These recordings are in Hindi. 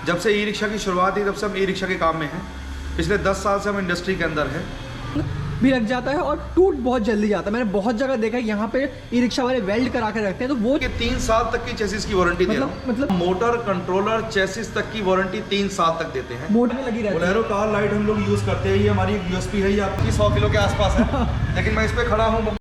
जब से ई रिक्शा की शुरुआत हुई तब से हम ई रिक्शा के काम में हैं। पिछले 10 साल से हम इंडस्ट्री के अंदर हैं। भी लग जाता है और टूट बहुत जल्दी जाता है। मैंने बहुत जगह देखा है यहाँ पे ई रिक्शा वाले वेल्ड करा के रखते हैं, तो वो 3 साल तक की चेसिस की वारंटी दे रहा हूं। मतलब मोटर कंट्रोलर चेसिस तक की वारंटी 3 साल तक देते हैं। मोटर में लगी रहती है। बोलेरो कार लाइट हम लोग यूज करते हैं। ये हमारी एक यूएसपी है, ये आपकी 100 किलो के आसपास है। लेकिन मैं इस पे खड़ा हूँ।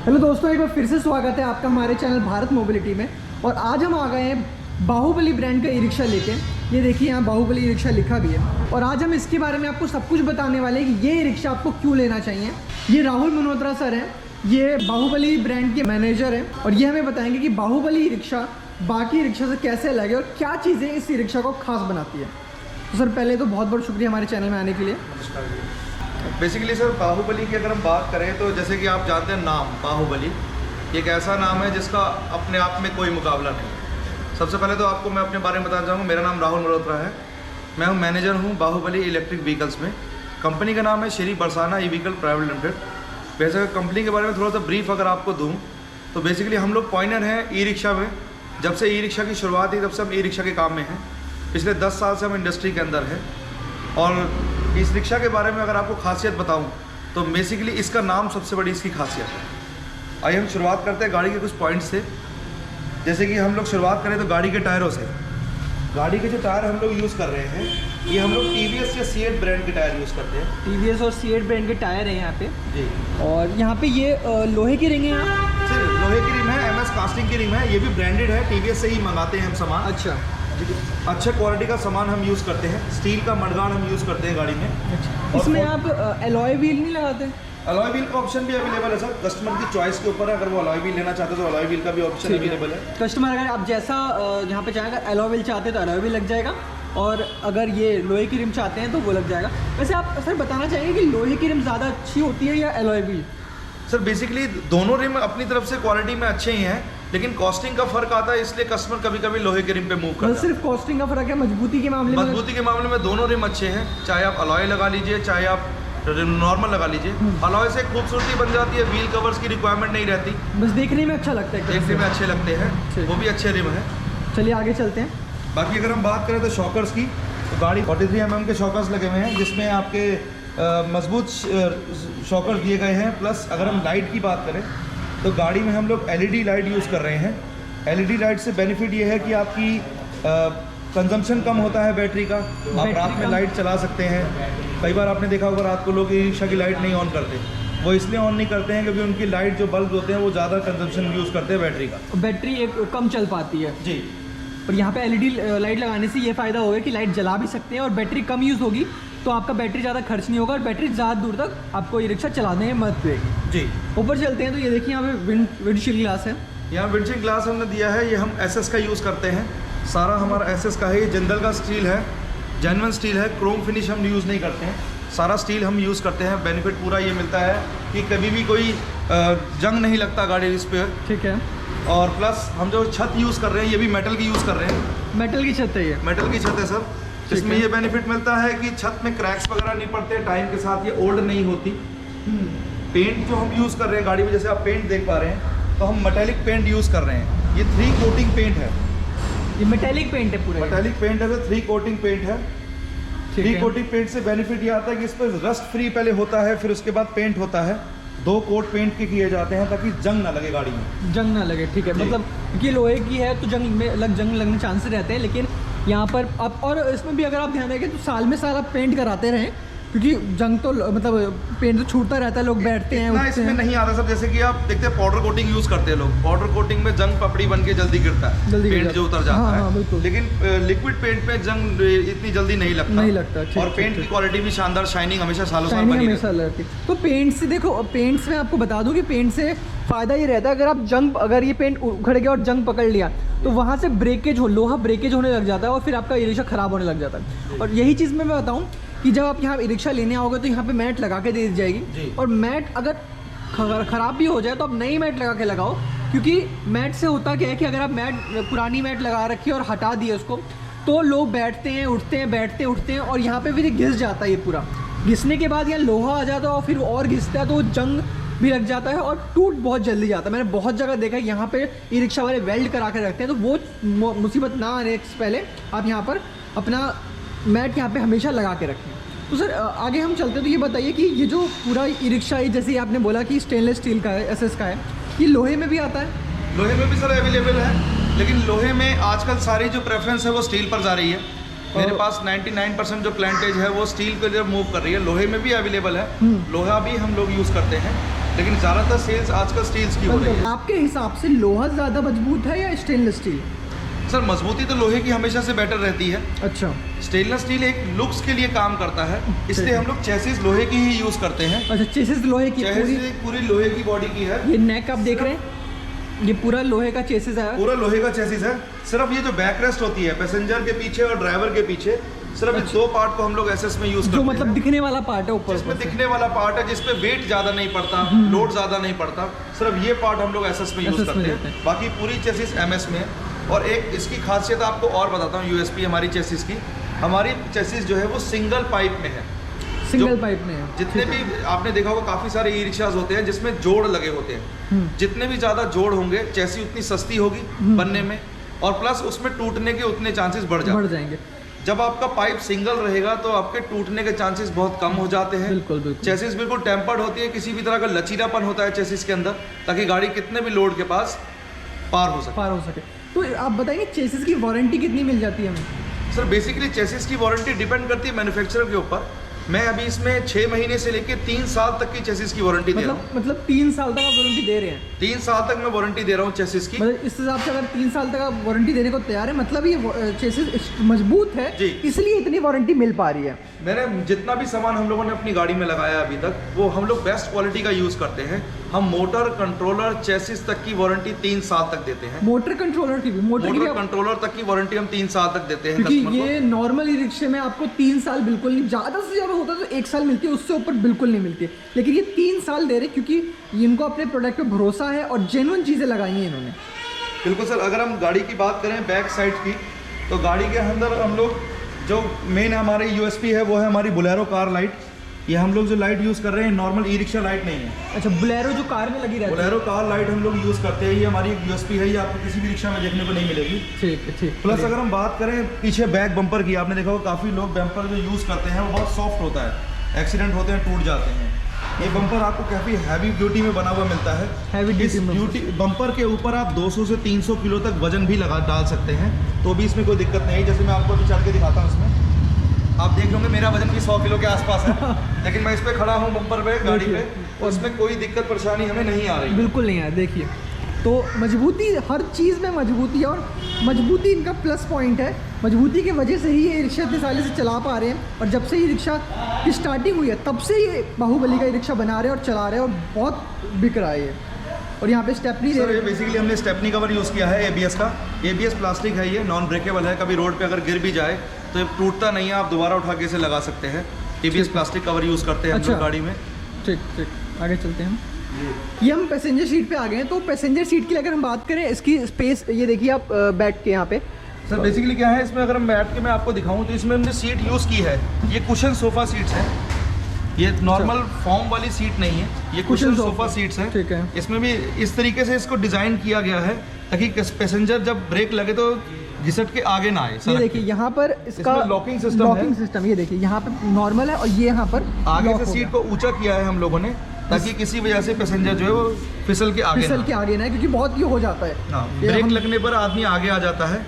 हेलो दोस्तों, एक बार फिर से स्वागत है आपका हमारे चैनल भारत मोबिलिटी में। और आज हम आ गए हैं बाहुबली ब्रांड का ई रिक्शा लेके। ये देखिए यहाँ बाहुबली ई रिक्शा लिखा भी है। और आज हम इसके बारे में आपको सब कुछ बताने वाले हैं कि ये ई रिक्शा आपको क्यों लेना चाहिए। ये राहुल मल्होत्रा सर हैं, ये बाहुबली ब्रांड के मैनेजर हैं और ये हमें बताएंगे कि बाहुबली ई रिक्शा बाकी ई रिक्शा से कैसे अलग है और क्या चीज़ें इस ई रिक्शा को खास बनाती है। तो सर पहले तो बहुत बहुत शुक्रिया हमारे चैनल में आने के लिए। बेसिकली सर, बाहुबली की अगर हम बात करें तो जैसे कि आप जानते हैं नाम बाहुबली एक ऐसा नाम है जिसका अपने आप में कोई मुकाबला नहीं। सबसे पहले तो आपको मैं अपने बारे में बताना चाहूँगा। मेरा नाम राहुल मल्होत्रा है। मैं हूँ मैनेजर हूँ बाहुबली इलेक्ट्रिक व्हीकल्स में। कंपनी का नाम है Shri Barsana e vehicle private limited. वैसे कंपनी के बारे में थोड़ा सा ब्रीफ अगर आपको दूँ तो बेसिकली हम लोग पॉइनर हैं ई रिक्शा में। जब से ई रिक्शा की शुरुआत हुई तब से हम ई रिक्शा के काम में हैं। पिछले 10 साल से हम इंडस्ट्री के अंदर हैं। और इस रिक्शा के बारे में अगर आपको खासियत बताऊं तो बेसिकली इसका नाम सबसे बड़ी इसकी खासियत है। आइए हम शुरुआत करते हैं गाड़ी के कुछ पॉइंट्स से। जैसे कि हम लोग शुरुआत करें तो गाड़ी के टायरों से। गाड़ी के जो टायर हम लोग यूज़ कर रहे हैं ये हम लोग टीवीएस या सीएट ब्रांड के टायर यूज़ करते हैं। टीवीएस और सीएट ब्रांड के टायर हैं यहाँ पे जी। और यहाँ पे ये लोहे की रिंग है यहाँ। सर लोहे की रिम है, एमएस कास्टिंग की रिम है। ये भी ब्रांडेड है, टीवीएस से ही मंगाते हैं हम सामान। अच्छा, अच्छे क्वालिटी का सामान हम यूज़ करते हैं। स्टील का मडगार्ड हम यूज़ करते हैं गाड़ी में। अच्छा। इसमें आप एलॉय व्हील नहीं लगाते? अलॉय व्हील का ऑप्शन भी अवेलेबल है सर। कस्टमर की चॉइस के ऊपर है। अगर वो अलॉय व्हील लेना चाहते हैं तो अलॉय व्हील का भी ऑप्शन अवेलेबल है। कस्टमर अगर आप जैसा यहाँ पे चाहेगा एलॉय व्हील चाहते हैं तो एलॉय व्हील लग जाएगा और अगर ये लोहे की रिम चाहते हैं तो वो लग जाएगा। वैसे आप सर बताना चाहिए कि लोहे की रिम ज़्यादा अच्छी होती है या एलॉय व्हील? सर बेसिकली दोनों रिम अपनी तरफ से क्वालिटी में अच्छे ही हैं, लेकिन कॉस्टिंग का फर्क आता है, इसलिए कस्टमर कभी कभी लोहे के रिम पे मूव करता है। सिर्फ कॉस्टिंग का फर्क है, मजबूती के मामले में? मजबूती के मामले में दोनों रिम अच्छे हैं। चाहे आप अलॉय लगा लीजिए चाहे आप नॉर्मल लगा लीजिए। अलॉय से खूबसूरती बन जाती है, व्हील कवर्स की रिक्वायरमेंट नहीं रहती, बस देखने में अच्छा लगता है। देखने में अच्छे लगते हैं, वो भी अच्छे रिम है। चलिए आगे चलते हैं। बाकी अगर हम बात करें तो शॉकर्स की, तो गाड़ी 43 mm के शॉकर्स लगे हुए हैं जिसमें आपके मजबूत शॉकर्स दिए गए हैं। प्लस अगर हम लाइट की बात करें तो गाड़ी में हम लोग LED लाइट यूज़ कर रहे हैं। LED लाइट से बेनिफिट ये है कि आपकी कंजम्पशन कम होता है बैटरी का। आप रात में लाइट चला सकते हैं। कई बार आपने देखा होगा रात को लोग ई रिक्शा की लाइट नहीं ऑन करते। वो इसलिए ऑन नहीं करते हैं क्योंकि उनकी लाइट जो बल्ब होते हैं वो ज़्यादा कंजम्पशन यूज़ करते हैं बैटरी का। बैटरी एक कम चल पाती है जी। और यहाँ पे LED लाइट लगाने से ये फ़ायदा होगा कि लाइट जला भी सकते हैं और बैटरी कम यूज़ होगी तो आपका बैटरी ज़्यादा खर्च नहीं होगा और बैटरी ज़्यादा दूर तक आपको ई रिक्शा चलाने में मदद देगी। जी। ऊपर चलते हैं तो ये देखिए यहाँ पे विंडशील्ड ग्लास है। यहाँ विंडशील्ड ग्लास हमने दिया है, ये हम SS का यूज़ करते हैं। सारा हमारा SS का है। ये जिंदल का स्टील है, जेन्युइन स्टील है। क्रोम फिनिश हम यूज़ नहीं करते हैं, सारा स्टील हम यूज़ करते हैं। बेनिफिट पूरा ये मिलता है कि कभी भी कोई जंग नहीं लगता गाड़ी इस पर। ठीक है। और प्लस हम जो छत यूज़ कर रहे हैं ये भी मेटल की यूज़ कर रहे हैं। मेटल की छत है ये? मेटल की छत है सर। इसमें ये बेनिफिट मिलता है कि छत में क्रैक्स वगैरह नहीं पड़ते, टाइम के साथ ये ओल्ड नहीं होती। पेंट जो हम यूज़ कर रहे हैं गाड़ी में, जैसे आप पेंट देख पा रहे हैं तो हम मेटेलिक पेंट यूज़ कर रहे हैं। ये 3 कोटिंग पेंट है। ये मेटेलिक पेंट है पूरा? मेटेलिक पेंट है सर, 3 कोटिंग पेंट है। 3 कोटिंग पेंट से बेनिफिट ये आता है कि इस पर रस्ट फ्री पहले होता है, फिर उसके बाद पेंट होता है। 2 कोट पेंट के किए जाते हैं ताकि जंग ना लगे गाड़ी में। जंग ना लगे, ठीक है। मतलब क्योंकि लोहे की है तो जंग लगने चांसेस रहते हैं, लेकिन यहाँ पर अब और इसमें भी अगर आप ध्यान रखें तो साल में साल आप पेंट कराते रहें क्योंकि जंग तो मतलब पेंट तो छूटता रहता है, लोग बैठते हैं ना उठते इसमें हैं। नहीं आता सर। जैसे कि आप देखते हैं पाउडर कोटिंग यूज करते हैं लोग, पाउडर कोटिंग में जंग पपड़ी बन के जल्दी गिरता है, जल्दी गिर पेंट जाता जो है। उतर जाता हाँ, है। हाँ, बिल्कुल। लेकिन लिक्विड पेंट में जंग इतनी जल्दी नहीं लगता। नहीं लगता, ठीक, और ठीक, पेंट ठीक। की क्वालिटी भी शानदार, शाइनिंग हमेशा सालों साल शाइनिंग बनी हमेशा रहती है। रहती। तो पेंट से देखो, पेंट से मैं आपको बता दूं कि पेंट से फ़ायदा ये रहता है, अगर आप जंग, अगर ये पेंट उखड़ गया और जंग पकड़ लिया तो वहाँ से ब्रेकेज हो, लोहा ब्रेकेज होने लग जाता है और फिर आपका ई रिक्शा ख़राब होने लग जाता है। और यही चीज़ मैं बताऊँ कि जब आप यहाँ ई रिक्शा लेने आओगे तो यहाँ पे मैट लगा के दे दी जाएगी, और मैट अगर ख़राब भी हो जाए तो आप नई मैट लगा के लगाओ। क्योंकि मैट से होता क्या है कि अगर आप पुरानी मैट लगा रखी है और हटा दिए उसको, तो लोग बैठते हैं उठते हैं, बैठते उठते हैं, और यहाँ पे फिर घिस जाता है ये पूरा। घिसने के बाद यहाँ लोहा आ जाता है और फिर और घिसता है, तो वो जंग भी लग जाता है और टूट बहुत जल्दी जाता है। मैंने बहुत जगह देखा है यहाँ पे ई रिक्शा वाले वेल्ड करा के रखते हैं, तो वो मुसीबत ना आने से पहले आप यहाँ पर अपना मैट यहाँ पे हमेशा लगा के रखें। तो सर आगे हम चलते हैं। तो ये बताइए कि ये जो पूरा ई रिक्शा है, जैसे आपने बोला कि स्टेनलेस स्टील का है, एसएस का है, ये लोहे में भी आता है? लोहे में भी सर अवेलेबल है, लेकिन लोहे में आजकल सारी जो प्रेफरेंस है वो स्टील पर जा रही है। मेरे पास 99% जो प्लांटेज है वो स्टील के लिए मूव कर रही है। लोहे में भी अवेलेबल है, लोहा भी हम लोग यूज़ करते हैं, लेकिन ज़्यादातर सेल्स आजकल स्टील्स की हो रही है। आपके हिसाब से लोहा ज़्यादा मजबूत है या स्टेनलेस स्टील? सर मजबूती तो लोहे की हमेशा से बेटर रहती है। अच्छा। स्टेनलेस स्टील एक लुक्स के लिए काम करता है, इसलिए हम लोग चेसिस लोहे की ही यूज़ करते हैं। अच्छा, चेसिस लोहे की, पूरी लोहे की बॉडी की है। ये नेक आप देख रहे हैं, ये पूरा लोहे का चेसिस है, पूरा लोहे का चेसिस है। सिर्फ ये जो बैक रेस्ट होती है पैसेंजर के पीछे और ड्राइवर के पीछे, सिर्फ इन दो पार्ट को हम लोग एसएस में यूज करते हैं। जो मतलब दिखने वाला पार्ट है ऊपर, जिसमें दिखने वाला पार्ट है, जिसपे वेट ज्यादा नहीं पड़ता, लोड ज्यादा नहीं पड़ता, सिर्फ ये पार्ट हम लोग एसएस में यूज करते हैं। बाकी पूरी चेसिस एमएस में है। और एक इसकी खासियत आपको और बताता हूँ, यूएसपी हमारी चेसिस की, हमारी चेसिस जो है वो सिंगल पाइप में है। सिंगल पाइप में है। जितने भी आपने देखा होगा काफी सारे ई रिक्शाज होते हैं जिसमें जोड़ लगे होते हैं, जितने भी ज्यादा जोड़ होंगे चेसी उतनी सस्ती होगी बनने में, और प्लस उसमें टूटने के उतने चांसेस बढ़ जाएंगे। जब आपका पाइप सिंगल रहेगा तो आपके टूटने के चांसेस बहुत कम हो जाते हैं। बिल्कुल बिल्कुल। चेसिस बिल्कुल टेम्पर्ड होती है, किसी भी तरह का लचीलापन होता है चेसिस के अंदर, ताकि गाड़ी कितने भी लोड के पास पार हो सके। तो आप बताइए चेसिस की वारंटी कितनी मिल जाती है हमें? सर बेसिकली चेसिस की वारंटी डिपेंड करती है मैन्युफैक्चरर के ऊपर। मैं अभी इसमें 6 महीने से लेकर 3 साल तक की चेसिस की वारंटी दे रहा हूँ। मतलब 3 साल तक आप वारंटी दे रहे हैं? 3 साल तक मैं वारंटी दे रहा हूँ चेसिस की। मतलब इस हिसाब से अगर 3 साल तक आप वारंटी देने को तैयार है, मतलब ये चेसिस मजबूत है जी, इसलिए इतनी वारंटी मिल पा रही है। मैंने जितना भी सामान हम लोगों ने अपनी गाड़ी में लगाया अभी तक, वो हम लोग बेस्ट क्वालिटी का यूज़ करते हैं। हम मोटर, कंट्रोलर, चेसिस तक की वारंटी 3 साल तक देते हैं। मोटर कंट्रोलर की भी? मोटर कंट्रोलर तक की वारंटी हम 3 साल तक देते हैं। क्योंकि ये नॉर्मल ई रिक्शे में आपको 3 साल बिल्कुल नहीं, ज़्यादा से ज़्यादा होता है तो 1 साल मिलती है, उससे ऊपर बिल्कुल नहीं मिलती है। लेकिन ये 3 साल दे रहे हैं क्योंकि इनको अपने प्रोडक्ट पे भरोसा है और जेन्युइन चीज़ें लगाई हैं इन्होंने। बिल्कुल सर। अगर हम गाड़ी की बात करें बैक साइड की, तो गाड़ी के अंदर हम लोग जो मेन हमारी यूएसपी है वो है हमारी बोलेरो कार लाइट। ये हम लोग जो लाइट यूज़ कर रहे हैं नॉर्मल ई रिक्शा लाइट नहीं है। अच्छा, बोलेरो जो कार में लगी रहती है, बोलेरो कार लाइट हम लोग यूज़ करते हैं। ये हमारी एक यूएसपी है, ये आपको किसी भी रिक्शा में देखने को नहीं मिलेगी। ठीक है, ठीक। प्लस अगर हम बात करें पीछे बैक बम्पर की, आपने देखा होगा काफ़ी लोग बम्पर जो यूज़ करते हैं वो बहुत सॉफ्ट होता है, एक्सीडेंट होते हैं, टूट जाते हैं। ये बम्पर आपको काफ़ी हैवी ड्यूटी में बना हुआ मिलता है। हैवी ड्यूटी बम्पर के ऊपर आप 200 से 300 किलो तक वजन भी डाल सकते हैं, तो भी इसमें कोई दिक्कत नहीं है। जैसे मैं आपको अभी चल के दिखाता हूँ, इसमें आप देख लोगे मेरा वजन भी 100 किलो के आसपास है, लेकिन मैं इस पे खड़ा हूँ बम्पर पे गाड़ी पे, और इसमें कोई दिक्कत परेशानी हमें नहीं आ रही। बिल्कुल नहीं आ रही। देखिए तो मजबूती, हर चीज़ में मजबूती है, और मजबूती इनका प्लस पॉइंट है। मजबूती की वजह से ही ये रिक्शा इतने सालों से चला पा रहे हैं, और जब से ये रिक्शा की स्टार्टिंग हुई है तब से ये बाहुबली का रिक्शा बना रहे हैं और चला रहे हैं, और बहुत बिक रहा है ये। और यहाँ पे स्टेपनी सर, ये बेसिकली हमने स्टेपनी कवर यूज़ किया है एबीएस का। एबीएस प्लास्टिक है, ये नॉन ब्रेकेबल है, कभी रोड पे अगर गिर भी जाए तो ये टूटता नहीं है, आप दोबारा उठा के इसे लगा सकते हैं। एबीएस प्लास्टिक कवर यूज़ करते हैं हम लोग गाड़ी में। ठीक ठीक, आगे चलते हैं। ये हम पैसेंजर सीट पे आ गए हैं। तो पैसेंजर सीट की अगर हम बात करें, इसकी स्पेस ये देखिए आप बैठ के यहाँ पे। सर बेसिकली क्या है, इसमें अगर हम बैठ के मैं आपको दिखाऊं तो इसमें हमने सीट यूज़ की है, ये कुशन सोफ़ा सीट्स हैं। ये नॉर्मल फॉर्म वाली सीट नहीं है, ये कुशन सोफ़ा सीट्स हैं। ठीक है। इसमें भी इस तरीके से इसको डिज़ाइन किया गया है ताकि पैसेंजर जब ब्रेक लगे तो घिसट के आगे ना आए। ये देखिए यहाँ पर इसका लॉकिंग सिस्टम ये देखिए यहाँ पे नॉर्मल है, और ये यहाँ पर आगे से सीट को ऊंचा किया है हम लोगों ने, ताकि किसी वजह से पैसेंजर जो है वो फिसल के आगे ना, क्योंकि बहुत ये हो जाता है। ब्रेक लगने पर आदमी आगे आ जाता है,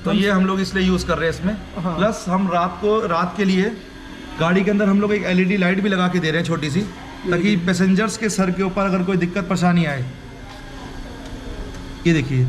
तो ये हम लोग इसलिए यूज़ कर रहे हैं इसमें। प्लस हम रात के लिए गाड़ी के अंदर हम लोग एक LED लाइट भी लगा के दे रहे हैं छोटी सी, ताकि पैसेंजर्स के सर के ऊपर अगर कोई दिक्कत परेशानी आए। ये देखिए,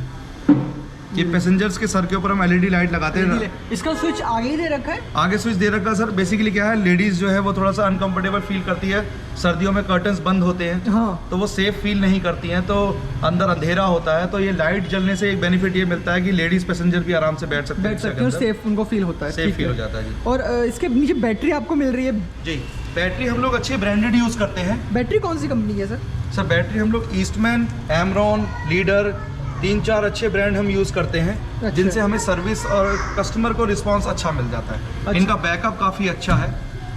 ये पैसेंजर्स के सर के ऊपर हम LED लाइट लगाते हैं। इसका स्विच आगे ही दे रखा है? आगे स्विच दे रखा है सर। बेसिकली क्या है, लेडीज़ जो है वो थोड़ा सा अनकंफर्टेबल फील करती है, सर्दियों में कर्टन्स बंद होते हैं, हाँ, तो वो सेफ फील नहीं करती हैं, तो अंदर अंधेरा होता है, तो ये लाइट जलने से एक बेनिफिट ये मिलता है कि लेडीज़ पैसेंजर भी आराम से बैठ सकते हैं, सेफ उनको फील होता है, सेफ फील हो जाता है जी। और इसके नीचे बैटरी आपको मिल रही है जी। बैटरी हम लोग अच्छी ब्रांडेड यूज़ करते हैं। बैटरी कौन सी कंपनी है सर? सर बैटरी हम लोग ईस्टमैन, एमरॉन, लीडर, 3-4 अच्छे ब्रांड हम यूज़ करते हैं, अच्छा। जिनसे हमें सर्विस और कस्टमर को रिस्पांस अच्छा मिल जाता है। अच्छा। इनका बैकअप काफ़ी अच्छा है।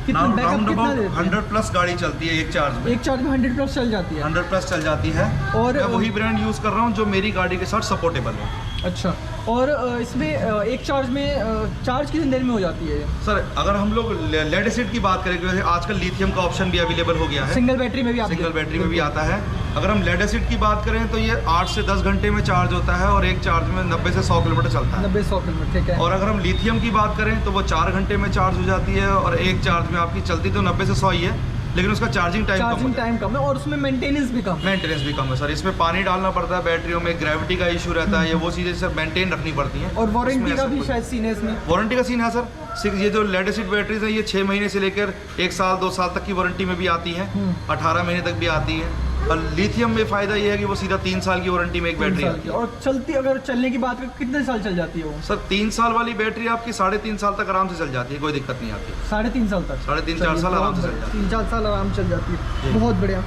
कितना बैकअप राउंड कितना अबाउट देते हैं? 100 प्लस गाड़ी चलती है एक चार्ज में। एक चार्ज में 100+ चल जाती है? 100 प्लस चल जाती है, और मैं वही ब्रांड यूज़ कर रहा हूँ जो मेरी गाड़ी के साथ सपोर्टेबल है। अच्छा, और इसमें एक चार्ज में चार्ज कितनी देर में हो जाती है? सर अगर हम लोग लेड एसिड की बात करें, जैसे आजकल लिथियम का ऑप्शन भी अवेलेबल हो गया है, सिंगल बैटरी में भी सिंगल बैटरी में भी आता है। अगर हम लेड एसिड की बात करें तो ये 8 से 10 घंटे में चार्ज होता है और एक चार्ज में 90 से 100 किलोमीटर चलता है। 90-100 किलोमीटर, ठीक है। और अगर हम लिथियम की बात करें तो वो 4 घंटे में चार्ज हो जाती है और एक चार्ज में आपकी चलती तो 90 से 100 ही है, लेकिन उसका चार्जिंग टाइम कम है और उसमें मेंटेनेंस भी कम है। मेंटेनेंस भी कम है सर। इसमें पानी डालना पड़ता है, बैटरियों में ग्रेविटी का इशू रहता है, ये वो चीज़ें सर मेंटेन रखनी पड़ती हैं। और वारंटी का भी शायद सीन है इसमें? वारंटी का सीन है सर। ये जो लेड एसिड बैटरीज है ये 6 महीने से लेकर 1 साल 2 साल तक की वारंटी में भी आती है, 18 महीने तक भी आती है। और लिथियम में फ़ायदा ये है कि वो सीधा 3 साल की वारंटी में एक बैटरी आती है। और चलती, अगर चलने की बात करें कितने साल चल जाती है वो? सर 3 साल वाली बैटरी आपकी 3.5 साल तक आराम से चल जाती है, कोई दिक्कत नहीं आती। 3.5 साल तक? 3.5-4 साल आराम से चल जाती है। 3-4 साल आराम चल जाती है, बहुत बढ़िया।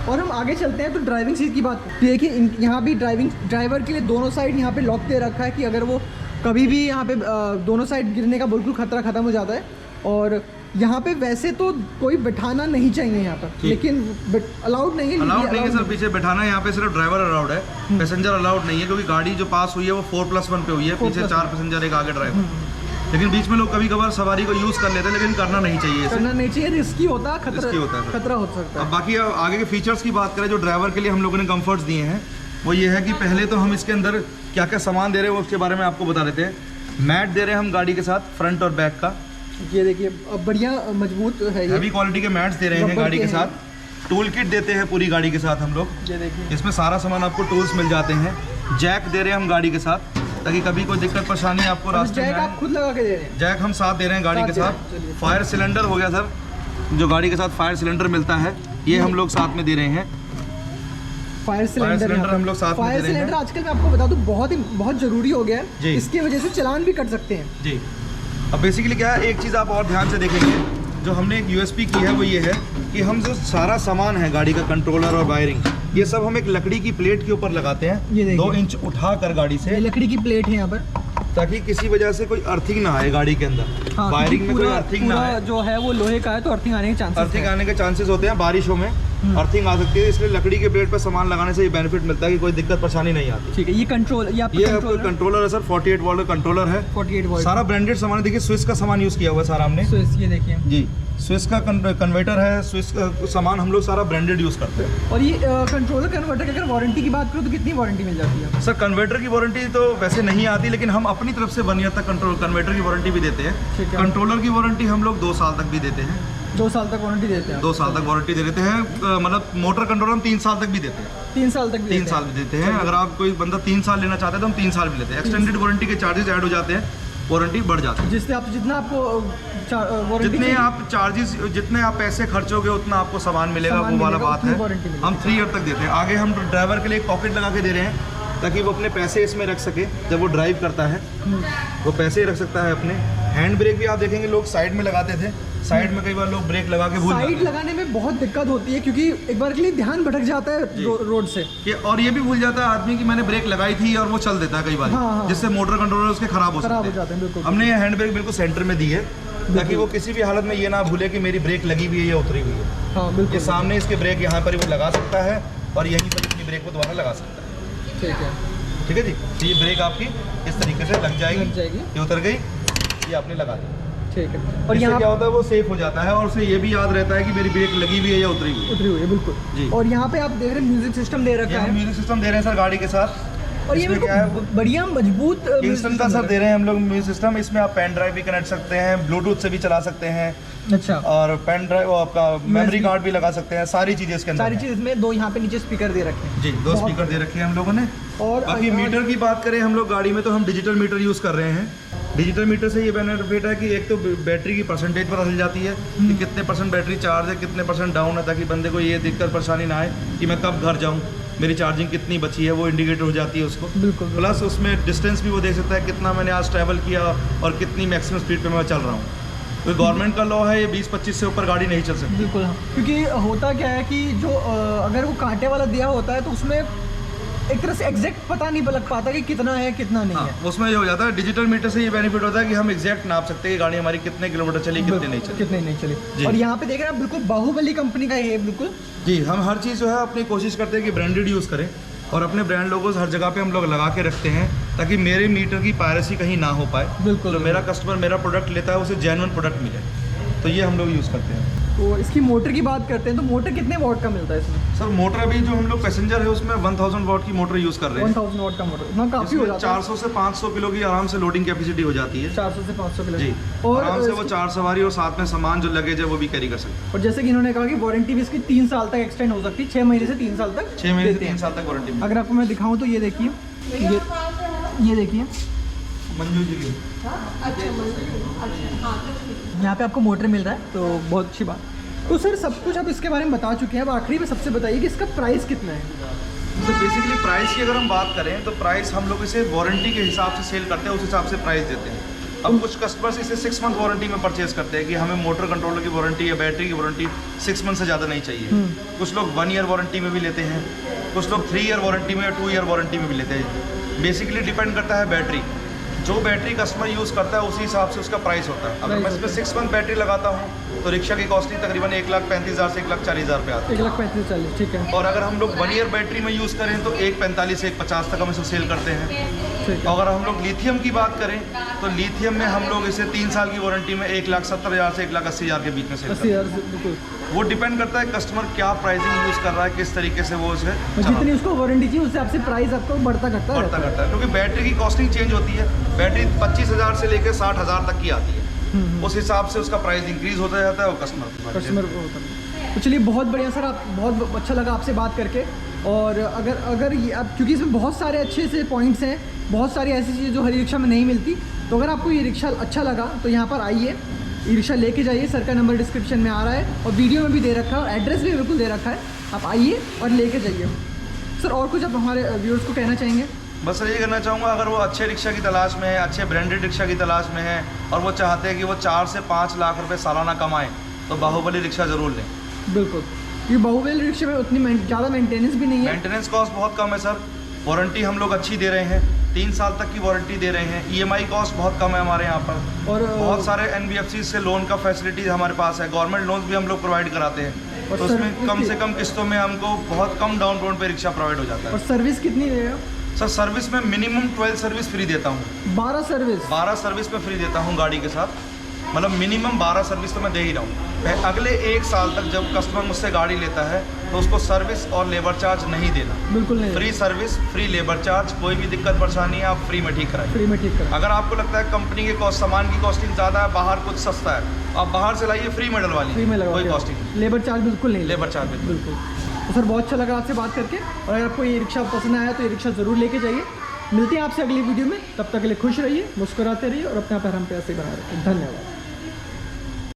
और हम आगे चलते हैं तो ड्राइविंग सीट की बात करते हैं कि यहाँ भी ड्राइवर के लिए दोनों साइड यहाँ पे लॉक दे रखा है कि अगर वो कभी भी यहाँ पे दोनों साइड गिरने का बिल्कुल खतरा ख़त्म हो जाता है। और यहाँ पे वैसे तो कोई बैठाना नहीं चाहिए यहाँ पर, लेकिन अलाउड नहीं है। अलाउड नहीं है सर पीछे बैठाना, यहाँ पे सिर्फ ड्राइवर अलाउड है, पैसेंजर अलाउड नहीं है, क्योंकि गाड़ी जो पास हुई है वो 4+1 पे हुई है, पीछे 4 पैसेंजर एक आगे ड्राइवर। लेकिन बीच में लोग कभी कभार सवारी को यूज़ कर लेते हैं, लेकिन करना नहीं चाहिए, करना नहीं चाहिए, रिस्की होता है, खतरा हो सकता है। अब बाकी आगे के फीचर्स की बात करें जो ड्राइवर के लिए हम लोगों ने कंफर्ट्स दिए हैं, वो ये है कि पहले तो हम इसके अंदर क्या क्या सामान दे रहे हैं वो उसके बारे में आपको बता देते हैं। मैट दे रहे हैं हम गाड़ी के साथ, फ्रंट और बैक का। ये देखिए बढ़िया मजबूत है, हैवी क्वालिटी के मैट्स दे रहे हैं गाड़ी के साथ। टूल किट देते हैं पूरी गाड़ी के साथ हम लोग, ये देखिए इसमें सारा सामान आपको टूल्स मिल जाते हैं। जैक दे रहे हैं हम गाड़ी के साथ, ताकि कभी कोई दिक्कत परेशानी आपको रास्ते में। जैक आप खुद लगा के दे रहे हैं? जैक हम साथ दे रहे हैं गाड़ी के साथ। फायर सिलेंडर हो गया सर, जो गाड़ी के साथ फायर सिलेंडर मिलता है, ये हम लोग साथ में दे रहे हैं। फायर सिलेंडर हम लोग साथ में दे रहे हैं। फायर सिलेंडर आजकल मैं आपको बता दूं बहुत ज़रूरी हो गया है, इसकी वजह से चालान भी कट सकते हैं जी। अब बेसिकली क्या है, एक चीज़ आप और ध्यान से देखेंगे, जो हमने एक यूएसपी की है वो ये है कि हम जो सारा सामान है गाड़ी का, कंट्रोलर और वायरिंग, ये सब हम एक लकड़ी की प्लेट के ऊपर लगाते हैं, 2 इंच उठा कर गाड़ी से। लकड़ी की प्लेट है यहाँ पर, ताकि किसी वजह से कोई अर्थिंग ना आए गाड़ी के अंदर। हाँ, वायरिंग में कोई अर्थिंग ना आए। जो है वो लोहे का है तो अर्थिंग आने के चांसेस होते हैं, बारिशों में अर्थिंग आ सकती है, इसलिए लकड़ी के प्लेट पर सामान लगाने से ये बेनिफिट मिलता है कि कोई दिक्कत परेशानी नहीं आती। ठीक है, ये कंट्रोलर है सर, 48 वॉल्ट का कंट्रोलर है, 48 वॉल्ट, सारा ब्रांडेड सामान है। देखिए स्विस का सामान यूज़ किया हुआ है सारा हमने, स्विस, ये देखिए जी, स्विस का कन्वर्टर है, स्विस का सामान हम लोग सारा ब्रांडेड यूज़ करते हैं। और ये कंट्रोलर कन्वर्टर की अगर वारंटी की बात करो तो कितनी वारंटी मिल जाती है? सर कन्वर्टर की वारंटी तो वैसे नहीं आती, लेकिन हम अपनी तरफ से 1 ईयर तक कन्वर्टर की वारंटी भी देते हैं। कंट्रोलर की वारंटी हम लोग 2 साल तक भी देते हैं। 2 साल तक वारंटी देते हैं? 2 साल तक वारंटी दे देते हैं, मतलब मोटर कंट्रोलर हम 3 साल तक भी देते हैं। 3 साल तक? 3 साल भी देते हैं। अगर आप कोई बंदा 3 साल लेना चाहते हैं तो हम 3 साल भी लेते हैं। एक्सटेंडेड वारंटी के चार्जेस ऐड हो जाते हैं, वारंटी बढ़ जाती है, जिससे आप जितना आपको जितने आप पैसे खर्चोगे उतना आपको सामान मिलेगा, वो वाला बात है। हम 3 ईयर तक देते हैं। आगे हम ड्राइवर के लिए एक पॉकेट लगा के दे रहे हैं, ताकि वो अपने पैसे इसमें रख सके, जब वो ड्राइव करता है वो पैसे रख सकता है अपने। हैंड ब्रेक भी आप देखेंगे लोग साइड में लगाते थे, साइड में कई बार लोग ब्रेक लगा के भूल जाते हैं। साइड लगाने में बहुत दिक्कत होती है, क्योंकि एक बार के लिए ध्यान भटक जाता है रोड से, और ये भी भूल जाता है आदमी कि मैंने ब्रेक लगाई थी, और वो चल देता है कई बार, जिससे मोटर कंट्रोलर उसके खराब हो जाते हैं। हमने ये हैंड ब्रेक बिल्कुल सेंटर में दी है, ताकि वो किसी भी हालत में ये ना भूले कि मेरी ब्रेक लगी हुई है या उतरी हुई है। ये सामने इसके ब्रेक यहाँ पर वो लगा सकता है, और यहीं पर अपनी ब्रेक को दोबारा लगा सकता है। ठीक है जी। तो ये ब्रेक आपकी इस तरीके से लग जाएगी, ये उतर गई, ये आपने लगा दी। ठीक है। और यहाँ क्या होता है, वो सेफ हो जाता है, और उसे ये भी याद रहता है कि मेरी ब्रेक लगी हुई है या उतरी हुई है। बिल्कुल जी। और यहाँ पे आप देख रहे हैं म्यूजिक सिस्टम दे रखा है। म्यूजिक सिस्टम दे रहे हैं सर गाड़ी के साथ। और ये इसमें मेरे क्या है, को बढ़िया मजबूत किंगस्टन का सर दे रहे हैं हम लोग म्यूजिक सिस्टम। इसमें आप पेन ड्राइव भी कनेक्ट सकते हैं, ब्लूटूथ से भी चला सकते हैं, अच्छा, और पेन ड्राइव आपका मेमोरी कार्ड भी लगा सकते हैं। सारी चीज़ें इसके अंदर सारी हैं। चीज़ इसमें दो यहाँ पे नीचे स्पीकर दे रखे हैं जी, 2 स्पीकर दे रखे हैं हम लोगों ने। और बाकी मीटर की बात करें हम लोग गाड़ी में, तो हम डिजिटल मीटर यूज़ कर रहे हैं। डिजिटल मीटर से ये बेनिफिट है कि एक तो बैटरी की परसेंटेज पता चल जाती है कि कितने % बैटरी चार्ज है, कितने % डाउन है, ताकि बंदे को ये दिक्कत परेशानी ना आए कि मैं कब घर जाऊँ, मेरी चार्जिंग कितनी बची है, वो इंडिकेटर हो जाती है उसको। बिल्कुल। प्लस उसमें डिस्टेंस भी वो देख सकता है कितना मैंने आज ट्रैवल किया और कितनी मैक्सिमम स्पीड पे मैं चल रहा हूँ। तो गवर्नमेंट का लॉ है, ये 20-25 से ऊपर गाड़ी नहीं चल सकती। बिल्कुल हाँ, क्योंकि होता क्या है कि जो अगर वो कांटे वाला दिया होता है तो उसमें एक तरह से एग्जैक्ट पता नहीं लग पाता कि कितना है कितना नहीं हाँ, है। उसमें ये हो जाता है, डिजिटल मीटर से ये बेनिफिट होता है कि हम एग्जैक्ट नाप सकते हैं कि गाड़ी हमारी कितने किलोमीटर चली, कितने नहीं चली। कितने नहीं चली। जी। और यहाँ पे देख रहे हैं आप, बिल्कुल बाहुबली कंपनी का है बिल्कुल। जी, हम हर चीज़ जो है अपनी कोशिश करते हैं कि ब्रांडेड यूज़ करें, और अपने ब्रांड लोगोस हर जगह पे हम लोग लगा के रखते हैं ताकि मेरे मीटर की पायरेसी कहीं ना हो पाए। बिल्कुल। तो मेरा कस्टमर मेरा प्रोडक्ट लेता है, उसे जेन्युइन प्रोडक्ट मिले, तो ये हम लोग यूज़ करते हैं। तो इसकी मोटर की बात करते हैं तो मोटर कितने वॉट का मिलता है इसमें? सर मोटर अभी जो हम लोग पैसेंजर है उसमें 1000 वॉट की मोटर यूज़ कर रहे हैं। 1000 वॉट का मोटर इतना काफ़ी हो इसमें जाता है। 400 से 500 किलो की आराम से लोडिंग कैपेसिटी हो जाती है। 400 से 500 किलो। जी, और आराम से वो 4 सवारी और साथ में सामान जो लगेज है वो भी कैरी कर सकते हैं। और जैसे कि इन्होंने कहा कि वारंटी भी इसकी 3 साल तक एक्सटेंड हो सकती है, 6 महीने से 3 साल तक 6 महीने से देते हैं। 3 साल तक वारंटी। अगर आपको मैं दिखाऊं तो ये देखिए, ये देखिए मंजू जी की यहाँ पे आपको मोटर मिल रहा है, तो बहुत अच्छी बात। तो सर सब कुछ आप इसके बारे में बता चुके हैं, अब आखिरी में सबसे बताइए कि इसका प्राइस कितना है? तो बेसिकली प्राइस की अगर हम बात करें तो प्राइस हम लोग इसे वारंटी के हिसाब से सेल करते हैं, उस हिसाब से प्राइस देते हैं। अब कुछ कस्टमर्स इसे 6 मंथ वारंटी में परचेज करते हैं कि हमें मोटर कंट्रोलर की वारंटी या बैटरी की वारंटी 6 मंथ से ज़्यादा नहीं चाहिए। कुछ लोग 1 ईयर वारंटी में भी लेते हैं, कुछ लोग 3 ईयर वारंटी में या 2 ईयर वारंटी में भी लेते हैं। बेसिकली डिपेंड करता है बैटरी, जो बैटरी कस्टमर यूज़ करता है उसी हिसाब से उसका प्राइस होता है। अगर मैं इसमें 6 मंथ बैटरी लगाता हूँ तो रिक्शा की कॉस्टिंग तकरीबन 1,35,000 से 1,40,000 पे आती है। 1,35,40,000, ठीक है। और अगर हम लोग 1 ईयर बैटरी में यूज़ करें तो 1,45 से 1,50 तक हम इसे सेल करते हैं। ठीक है। अगर हम लोग लिथियम की बात करें तो लिथियम में हम लोग इसे 3 साल की वारंटी में 1,70,000 से 1,80,000 के बीच में सेल करते हैं। 80,000 बिल्कुल। वो डिपेंड करता है कस्टमर क्या प्राइसिंग यूज़ कर रहा है, किस तरीके से वो उसे और जितनी उसको वारंटी चाहिए उससे आपसे प्राइस आपको बढ़ता घटता बढ़ता करता है, क्योंकि बैटरी की कॉस्टिंग चेंज होती है। बैटरी 25,000 से लेकर 60,000 तक की आती है, उस हिसाब से उसका प्राइस इंक्रीज होता जाता है और कस्टमर को होता है। तो चलिए बहुत बढ़िया सर, आप बहुत अच्छा लगा आपसे बात करके। और अगर ये आप, क्योंकि इसमें बहुत सारे अच्छे से पॉइंट्स हैं, बहुत सारी ऐसी चीज़ें जो हर रिक्शा में नहीं मिलती, तो अगर आपको ये रिक्शा अच्छा लगा तो यहाँ पर आइए, ये रिक्शा लेके जाइए। सर का नंबर डिस्क्रिप्शन में आ रहा है और वीडियो में भी दे रखा है और एड्रेस भी बिल्कुल दे रखा है, आप आइए और लेके जाइए। सर और कुछ आप हमारे व्यूअर्स को कहना चाहेंगे? बस यही करना चाहूँगा, अगर वो अच्छे रिक्शा की तलाश में है, अच्छे ब्रांडेड रिक्शा की तलाश में है और वो चाहते हैं कि वो 4 से 5 लाख रुपए सालाना कमाएं, तो बाहुबली रिक्शा ज़रूर लें। बिल्कुल, ये बाहुबली रिक्शा में उतनी ज़्यादा मेंटेनेंस भी नहीं है। मेंटेनेंस कॉस्ट बहुत कम है सर, वारंटी हम लोग अच्छी दे रहे हैं, 3 साल तक की वारंटी दे रहे हैं। EMI कॉस्ट बहुत कम है हमारे यहाँ पर, और बहुत सारे NBFC से लोन का फैसिलिटीज हमारे पास है, गवर्नमेंट लोन्स भी हम लोग प्रोवाइड कराते हैं। और तो उसमें कम से कम किस्तों में हमको बहुत कम डाउन पेमेंट पे रिक्शा प्रोवाइड हो जाता और है। सर्विस कितनी देगा? सर सर्विस में मिनिमम 12 सर्विस फ्री देता हूँ। 12 सर्विस? 12 सर्विस में फ्री देता हूँ गाड़ी के साथ, मतलब मिनिमम 12 सर्विस तो मैं दे ही रहा हूँ। अगले 1 साल तक जब कस्टमर मुझसे गाड़ी लेता है तो उसको सर्विस और लेबर चार्ज नहीं देना, बिल्कुल नहीं। Free service, free labour charge, कोई भी दिक्कत परेशानी है आप फ्री में ठीक कराइए। फ्री में ठीक करा। अगर आपको लगता है कंपनी के कॉस्ट, सामान की कॉस्टिंग ज़्यादा है, बाहर कुछ सस्ता है, आप बाहर से लाइए फ्री में डलवाइए, फ्री में लगा कोई कॉस्टिंग, लेबर चार्ज बिल्कुल नहीं। लेबर चार्ज बिल्कुल। तो सर बहुत अच्छा लगा आपसे बात करके, और अगर आपको ये रिक्शा पसंद आया तो ये रिक्शा ज़रूर लेके जाइए। मिलते हैं आपसे अगली वीडियो में, तब तक के लिए खुश रहिए, मुस्कुराते रहिए और अपना पैर हम पे ऐसे ही बना रखिए। धन्यवाद।